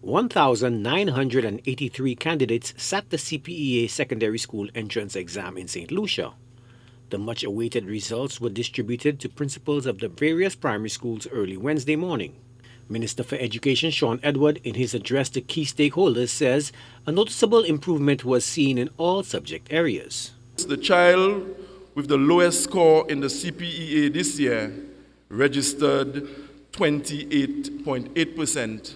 1,983 candidates sat the Cpea secondary school entrance exam in St Lucia. The much-awaited results were distributed to principals of the various primary schools early Wednesday morning. Minister for Education Sean Edward, in his address to key stakeholders, says a noticeable improvement was seen in all subject areas. The child with the lowest score in the Cpea this year registered 28.8%,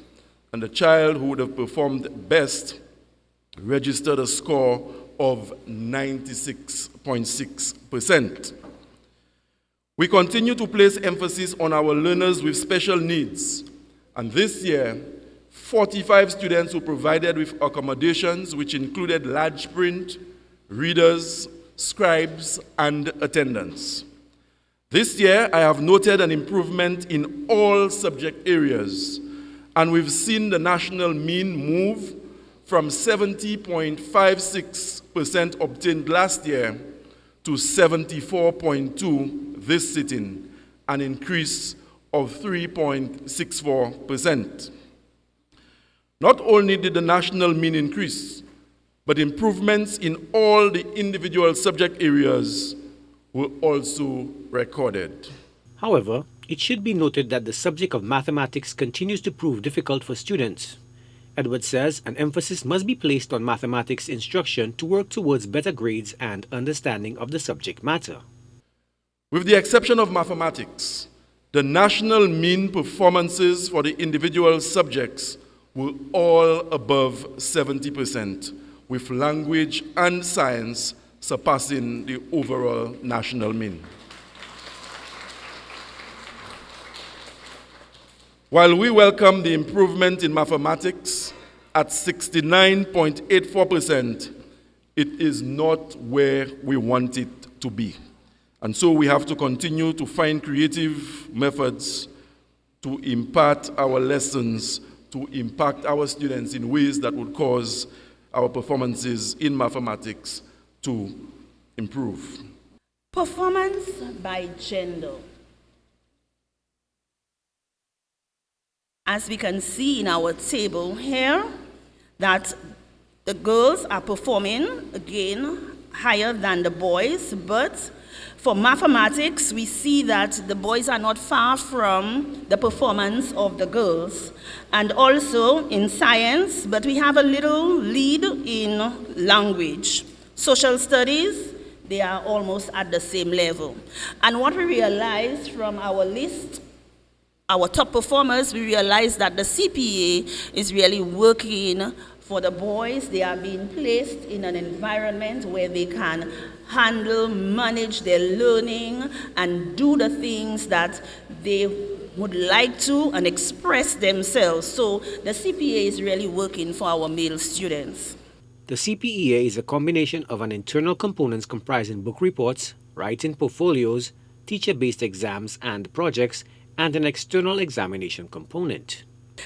and the child who would have performed best registered a score of 96.6%. We continue to place emphasis on our learners with special needs, and this year, 45 students were provided with accommodations which included large print, readers, scribes, and attendants. This year, I have noted an improvement in all subject areas, and we've seen the national mean move from 70.56% obtained last year to 74.2% this sitting, an increase of 3.64%. Not only did the national mean increase, but improvements in all the individual subject areas were also recorded. However, it should be noted that the subject of mathematics continues to prove difficult for students. Edward says an emphasis must be placed on mathematics instruction to work towards better grades and understanding of the subject matter. With the exception of mathematics, the national mean performances for the individual subjects were all above 70%, with language and science surpassing the overall national mean. While we welcome the improvement in mathematics at 69.84%, it is not where we want it to be. And so we have to continue to find creative methods to impart our lessons, to impact our students in ways that would cause our performances in mathematics to improve. Performance by gender. As we can see in our table here, that the girls are performing, again, higher than the boys, but for mathematics, we see that the boys are not far from the performance of the girls. And also in science, but we have a little lead in language. Social studies, they are almost at the same level. And what we realized from our list, our top performers, we realized that the Cpea is really working for the boys. They are being placed in an environment where they can handle, manage their learning, and do the things that they would like to and express themselves. So the Cpea is really working for our male students. The Cpea is a combination of an internal components comprising book reports, writing portfolios, teacher-based exams and projects, and an external examination component.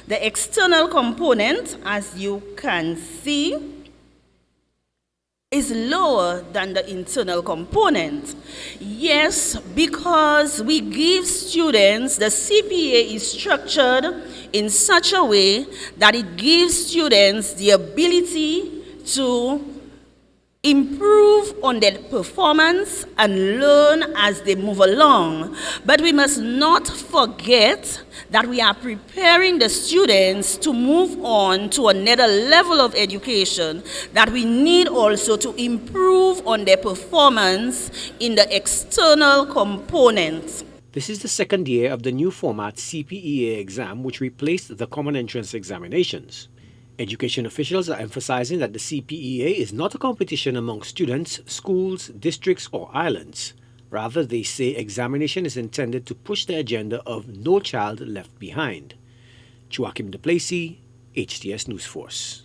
The external component, as you can see, is lower than the internal component. Yes, because we give students, the Cpea is structured in such a way that it gives students the ability to improve on their performance and learn as they move along. But we must not forget that we are preparing the students to move on to another level of education, that we need also to improve on their performance in the external components. This is the second year of the new format Cpea exam, which replaced the common entrance examinations. Education officials are emphasizing that the Cpea is not a competition among students, schools, districts, or islands. Rather, they say examination is intended to push the agenda of no child left behind. Joachim Duplessis, HTS News Force.